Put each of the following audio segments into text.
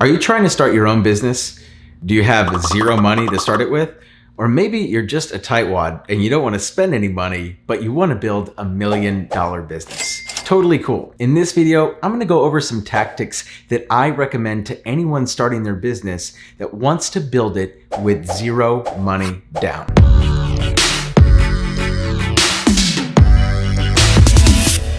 Are you trying to start your own business? Do you have zero money to start it with? Or maybe you're just a tightwad and you don't want to spend any money, but you want to build $1 million business. Totally cool. In this video, I'm going to go over some tactics that I recommend to anyone starting their business that wants to build it with zero money down.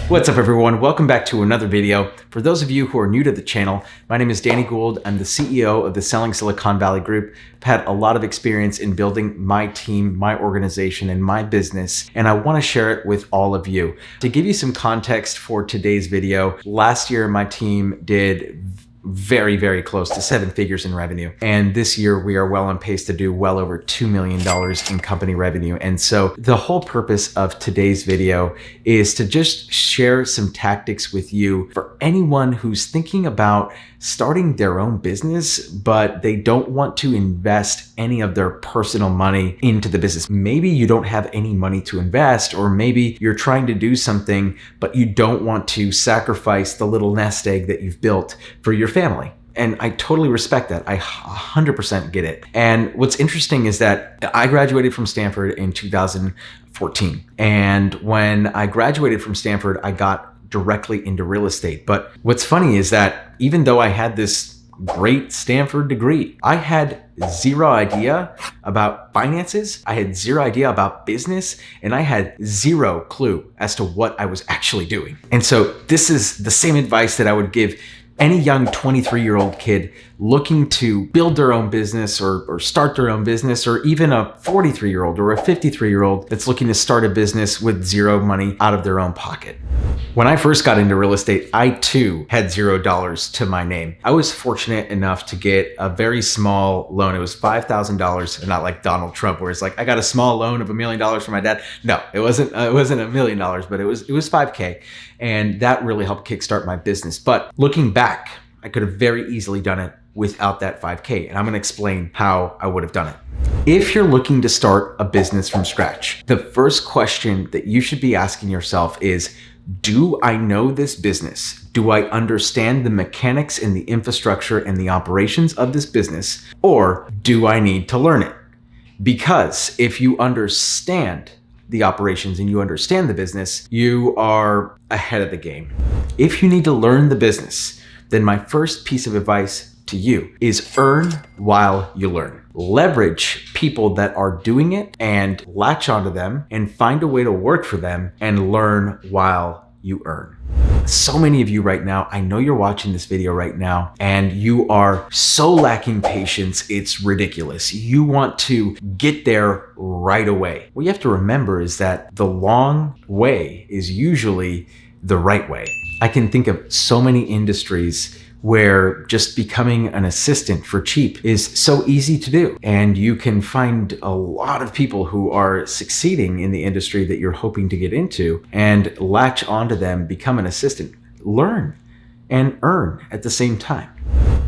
What's up everyone? Welcome back to another video. For those of you who are new to the channel, my name is Danny Gould. I'm the CEO of the Selling Silicon Valley Group. I've had a lot of experience in building my team, my organization, and my business, and I want to share it with all of you. To give you some context for today's video, last year my team did very close to 7 figures in revenue. And this year we are well on pace to do well over $2 million in company revenue. And so the whole purpose of today's video is to just share some tactics with you for anyone who's thinking about starting their own business, but they don't want to invest any of their personal money into the business. Maybe you don't have any money to invest, or maybe you're trying to do something, but you don't want to sacrifice the little nest egg that you've built for your family. And I totally respect that. I 100% get it. And what's interesting is that I graduated from Stanford in 2014. And when I graduated from Stanford, I got directly into real estate. But what's funny is that even though I had this great Stanford degree, I had zero idea about finances. I had zero idea about business, and I had zero clue as to what I was actually doing. And so this is the same advice that I would give any young 23-year-old kid looking to build their own business or start their own business, or even a 43-year-old or a 53-year-old that's looking to start a business with zero money out of their own pocket. When I first got into real estate, I too had $0 to my name. I was fortunate enough to get a very small loan. It was $5,000, and not like Donald Trump, where it's like, I got a small loan of $1 million from my dad. No, it wasn't $1 million, but it was $5K. And that really helped kickstart my business. But looking back, I could have very easily done it without that $5K. And I'm gonna explain how I would have done it. If you're looking to start a business from scratch, the first question that you should be asking yourself is, do I know this business? Do I understand the mechanics and the infrastructure and the operations of this business? Or do I need to learn it? Because if you understand the operations and you understand the business, you are ahead of the game. If you need to learn the business, then my first piece of advice to you is earn while you learn. Leverage people that are doing it and latch onto them and find a way to work for them and learn while you earn. So many of you right now, I know you're watching this video right now and you are so lacking patience, it's ridiculous. You want to get there right away. What you have to remember is that the long way is usually the right way. I can think of so many industries where just becoming an assistant for cheap is so easy to do. And you can find a lot of people who are succeeding in the industry that you're hoping to get into and latch onto them, become an assistant, learn and earn at the same time.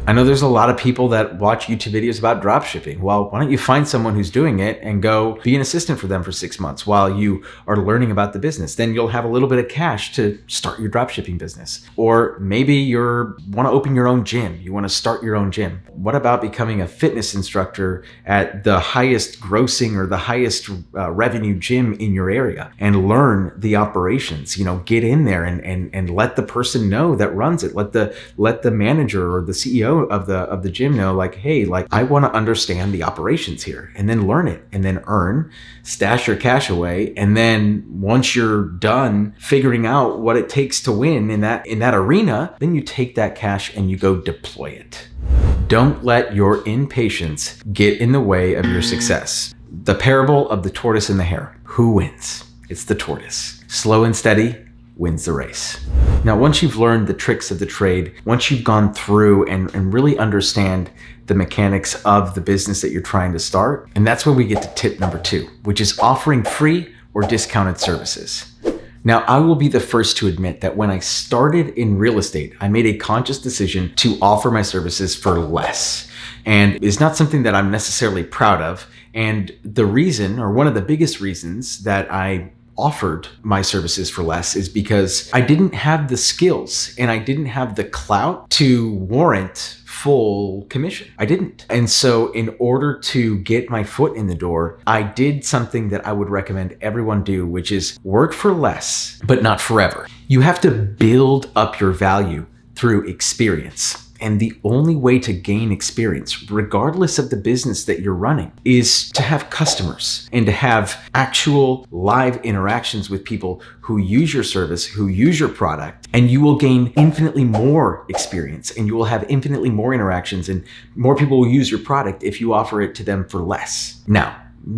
I know there's a lot of people that watch YouTube videos about drop shipping. Well, why don't you find someone who's doing it and go be an assistant for them for 6 months while you are learning about the business? Then you'll have a little bit of cash to start your drop shipping business. Or maybe you want to open your own gym. You want to start your own gym. What about becoming a fitness instructor at the highest grossing or the highest revenue gym in your area and learn the operations? You know, get in there and let the person know that runs it. Let the manager or the CEO of the gym know, like, hey, like, I want to understand the operations here, and then learn it, and then earn, stash your cash away, and then once you're done figuring out what it takes to win in that arena, then you take that cash and you go deploy it. Don't let your impatience get in the way of your success. The parable of the tortoise and the hare. Who wins? It's the tortoise. Slow and steady wins the race. Now, once you've learned the tricks of the trade, once you've gone through and really understand the mechanics of the business that you're trying to start, and that's when we get to tip number 2, which is offering free or discounted services. Now, I will be the first to admit that when I started in real estate, I made a conscious decision to offer my services for less. And it's not something that I'm necessarily proud of. And the reason, or one of the biggest reasons that I offered my services for less is because I didn't have the skills and I didn't have the clout to warrant full commission. I didn't. And so in order to get my foot in the door, I did something that I would recommend everyone do, which is work for less, but not forever. You have to build up your value through experience. And the only way to gain experience, regardless of the business that you're running, is to have customers and to have actual live interactions with people who use your service, who use your product, and you will gain infinitely more experience and you will have infinitely more interactions and more people will use your product if you offer it to them for less. Now,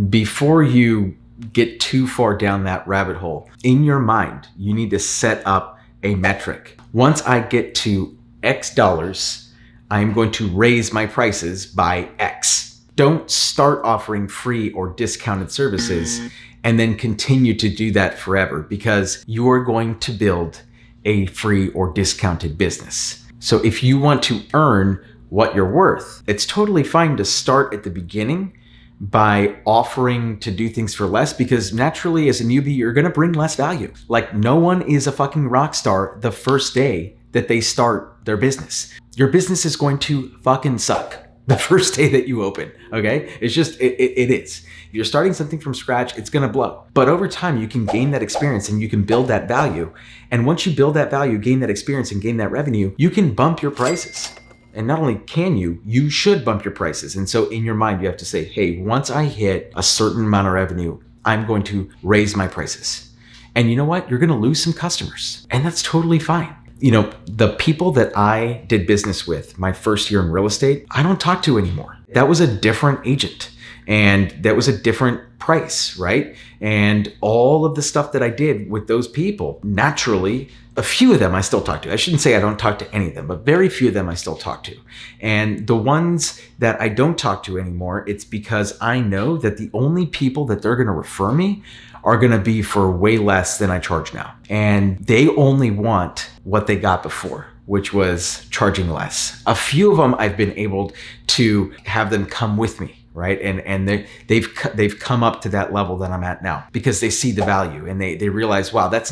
before you get too far down that rabbit hole, in your mind, you need to set up a metric. Once I get to X dollars, I'm going to raise my prices by X. Don't start offering free or discounted services and then continue to do that forever, because you're going to build a free or discounted business. So if you want to earn what you're worth, it's totally fine to start at the beginning by offering to do things for less, because naturally as a newbie, you're going to bring less value. Like, no one is a fucking rock star the first day that they start their business. Your business is going to fucking suck the first day that you open, okay? It's just, it is. If you're starting something from scratch, it's gonna blow. But over time, you can gain that experience and you can build that value. And once you build that value, gain that experience and gain that revenue, you can bump your prices. And not only can you should bump your prices. And so in your mind, you have to say, hey, once I hit a certain amount of revenue, I'm going to raise my prices. And you know what? You're gonna lose some customers, and that's totally fine. You know, the people that I did business with my first year in real estate, I don't talk to anymore. That was a different agent and that was a different price, right? And all of the stuff that I did with those people, naturally, a few of them I still talk to. I shouldn't say I don't talk to any of them, but very few of them I still talk to. And the ones that I don't talk to anymore, it's because I know that the only people that they're going to refer me are going to be for way less than I charge now. And they only want what they got before, which was charging less. A few of them I've been able to have them come with me, right? And they've come up to that level that I'm at now because they see the value and they realize, wow, this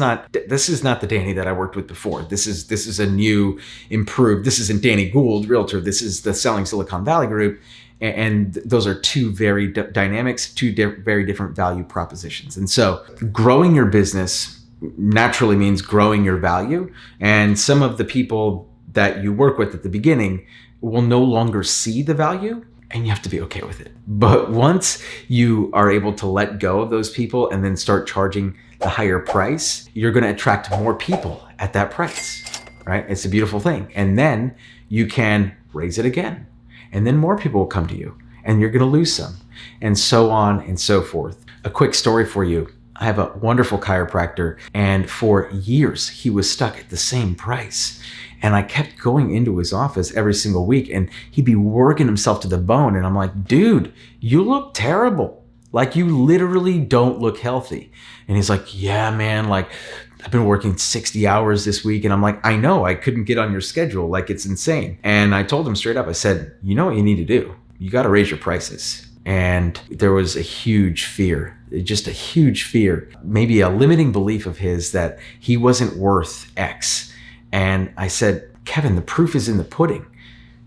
is not the Danny that I worked with before. This is a new, improved, this isn't Danny Gould, realtor. This is the Selling Silicon Valley Group. And those are two very dynamics, very different value propositions. And so growing your business naturally means growing your value. And some of the people that you work with at the beginning will no longer see the value, and you have to be okay with it. But once you are able to let go of those people and then start charging the higher price, you're going to attract more people at that price, right? It's a beautiful thing. And then you can raise it again. And then more people will come to you and you're going to lose some, and so on and so forth. A quick story for you. I have a wonderful chiropractor, and for years he was stuck at the same price. And I kept going into his office every single week and he'd be working himself to the bone. And I'm like, dude, you look terrible. Like, you literally don't look healthy. And he's like, yeah, man, like, I've been working 60 hours this week. And I'm like, I know, I couldn't get on your schedule. Like, it's insane. And I told him straight up, I said, you know what you need to do? You got to raise your prices. And there was a huge fear, just a huge fear, maybe a limiting belief of his that he wasn't worth X. And I said, Kevin, the proof is in the pudding.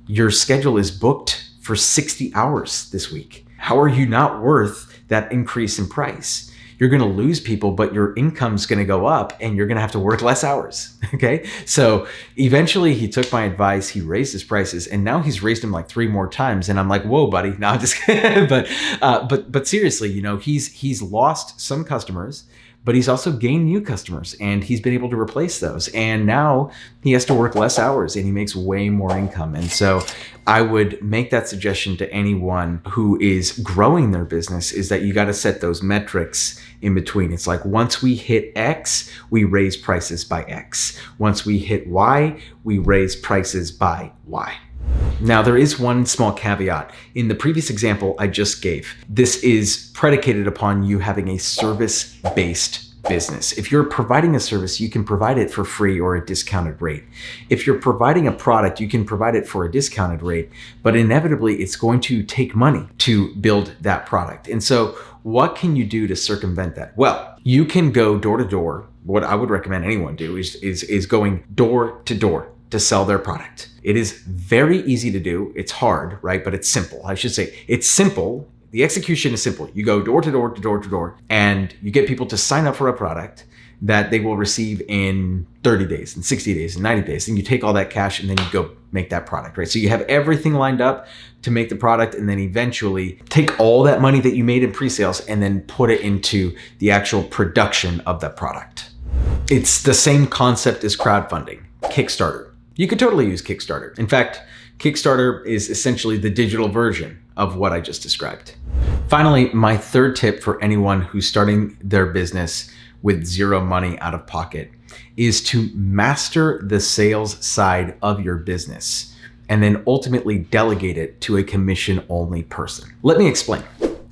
Your schedule is booked for 60 hours this week. How are you not worth that increase in price? You're going to lose people, but your income's going to go up and you're going to have to work less hours. Okay. So eventually he took my advice. He raised his prices, and now he's raised them like 3 more times. And I'm like, whoa, buddy. No, I'm just kidding. But seriously, you know, he's lost some customers, but he's also gained new customers and he's been able to replace those. And now he has to work less hours and he makes way more income. And so I would make that suggestion to anyone who is growing their business, is that you got to set those metrics in between. It's like, once we hit X, we raise prices by X. Once we hit Y, we raise prices by Y. Now, there is one small caveat. In the previous example I just gave, this is predicated upon you having a service-based business. If you're providing a service, you can provide it for free or a discounted rate. If you're providing a product, you can provide it for a discounted rate, but inevitably it's going to take money to build that product. And so what can you do to circumvent that? Well, you can go door to door. What I would recommend anyone do is going door to door. to sell their product. It is very easy to do. It's hard, right? But it's simple. I should say it's simple. The execution is simple. You go door to door to door to door, and you get people to sign up for a product that they will receive in 30 days, in 60 days, in 90 days. And you take all that cash and then you go make that product, right? So you have everything lined up to make the product, and then eventually take all that money that you made in pre-sales and then put it into the actual production of that product. It's the same concept as crowdfunding, Kickstarter. You could totally use Kickstarter. In fact, Kickstarter is essentially the digital version of what I just described. Finally, my third tip for anyone who's starting their business with zero money out of pocket is to master the sales side of your business and then ultimately delegate it to a commission-only person. Let me explain.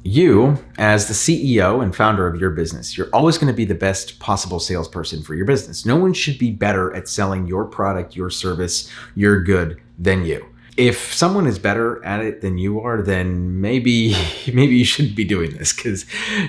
You, as the CEO and founder of your business, you're always going to be the best possible salesperson for your business. No one should be better at selling your product, your service, your good than you. If someone is better at it than you are, then maybe you shouldn't be doing this, because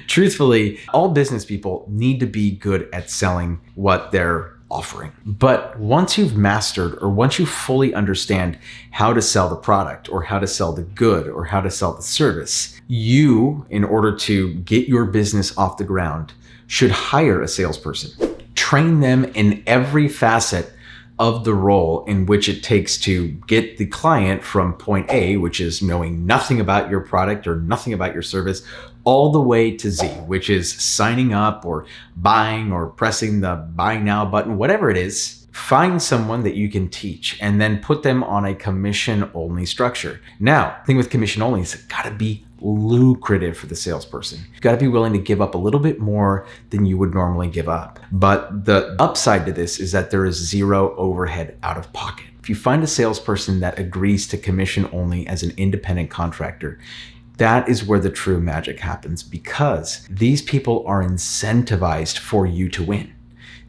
truthfully, all business people need to be good at selling what they're offering. But once you've mastered, or once you fully understand how to sell the product or how to sell the good or how to sell the service, you, in order to get your business off the ground, should hire a salesperson. Train them in every facet of the role in which it takes to get the client from point A, which is knowing nothing about your product or nothing about your service, all the way to Z, which is signing up or buying or pressing the buy now button, whatever it is. Find someone that you can teach and then put them on a commission-only structure. Now, the thing with commission-only is it's gotta be lucrative for the salesperson. You've got to be willing to give up a little bit more than you would normally give up. But the upside to this is that there is zero overhead out of pocket. If you find a salesperson that agrees to commission only as an independent contractor, that is where the true magic happens, because these people are incentivized for you to win.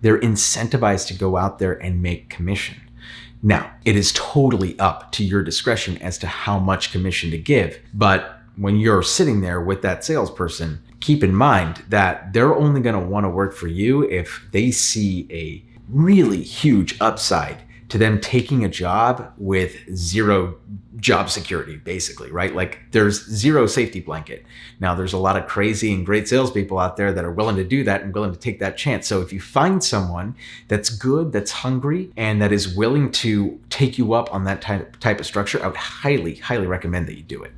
They're incentivized to go out there and make commission. Now, it is totally up to your discretion as to how much commission to give, but when you're sitting there with that salesperson, keep in mind that they're only going to want to work for you if they see a really huge upside to them taking a job with zero job security, basically, right? Like there's zero safety blanket. Now there's a lot of crazy and great salespeople out there that are willing to do that and willing to take that chance. So if you find someone that's good, that's hungry, and that is willing to take you up on that type of structure, I would highly, highly recommend that you do it.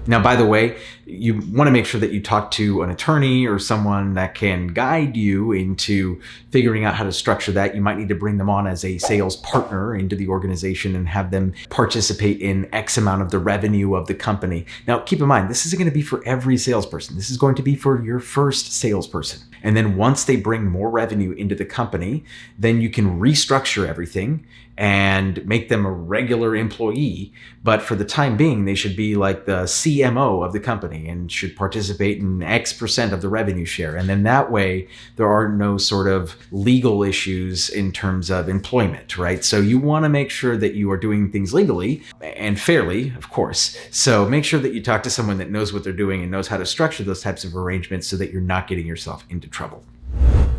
Now, by the way, you want to make sure that you talk to an attorney or someone that can guide you into figuring out how to structure that. You might need to bring them on as a sales partner into the organization and have them participate in X amount of the revenue of the company. Now, keep in mind, this isn't going to be for every salesperson. This is going to be for your first salesperson. And then once they bring more revenue into the company, then you can restructure everything and make them a regular employee. But for the time being, they should be like the CMO of the company and should participate in X% of the revenue share. And then that way, there are no sort of legal issues in terms of employment, right? So you want to make sure that you are doing things legally and fairly, of course. So make sure that you talk to someone that knows what they're doing and knows how to structure those types of arrangements so that you're not getting yourself into trouble.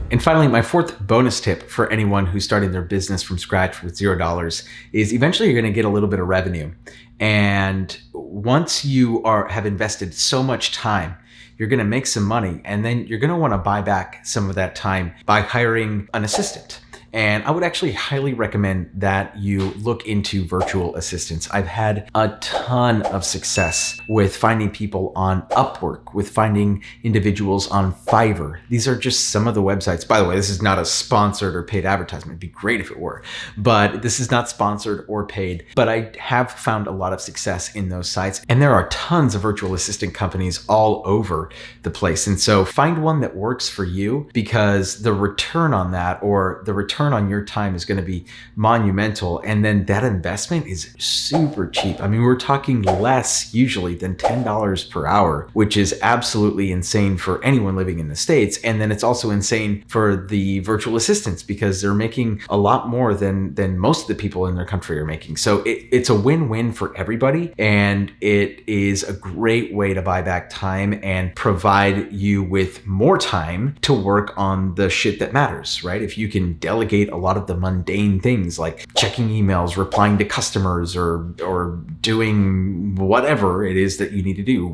And finally, my fourth bonus tip for anyone who's starting their business from scratch with $0 is eventually you're going to get a little bit of revenue. And once you have invested so much time, you're going to make some money, and then you're going to want to buy back some of that time by hiring an assistant. And I would actually highly recommend that you look into virtual assistants. I've had a ton of success with finding people on Upwork, with finding individuals on Fiverr. These are just some of the websites. By the way, this is not a sponsored or paid advertisement. It'd be great if it were, but this is not sponsored or paid. But I have found a lot of success in those sites. And there are tons of virtual assistant companies all over the place. And so find one that works for you, because the return on that, or the return on your time, is going to be monumental. And then that investment is super cheap. I mean, we're talking less usually than $10 per hour, which is absolutely insane for anyone living in the States. And then it's also insane for the virtual assistants, because they're making a lot more than most of the people in their country are making. So it's a win-win for everybody. And it is a great way to buy back time and provide you with more time to work on the shit that matters, right? If you can delegate delegate a lot of the mundane things like checking emails, replying to customers, or doing whatever it is that you need to do,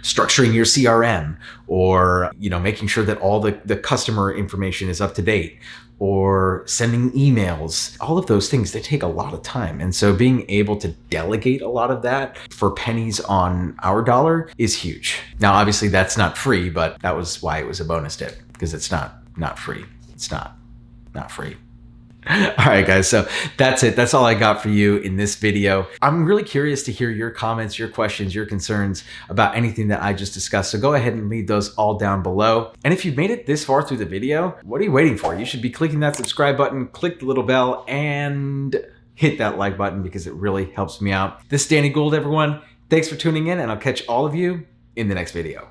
structuring your CRM, or making sure that all the customer information is up to date, or sending emails. All of those things, they take a lot of time. And so being able to delegate a lot of that for pennies on our dollar is huge. Now, obviously that's not free, but that was why it was a bonus tip, because it's not free. It's not free. All right, guys, so that's it. That's all I got for you in this video. I'm really curious to hear your comments, your questions, your concerns about anything that I just discussed. So go ahead and leave those all down below. And if you've made it this far through the video, what are you waiting for? You should be clicking that subscribe button, click the little bell, and hit that like button because it really helps me out. This is Danny Gould, everyone. Thanks for tuning in, and I'll catch all of you in the next video.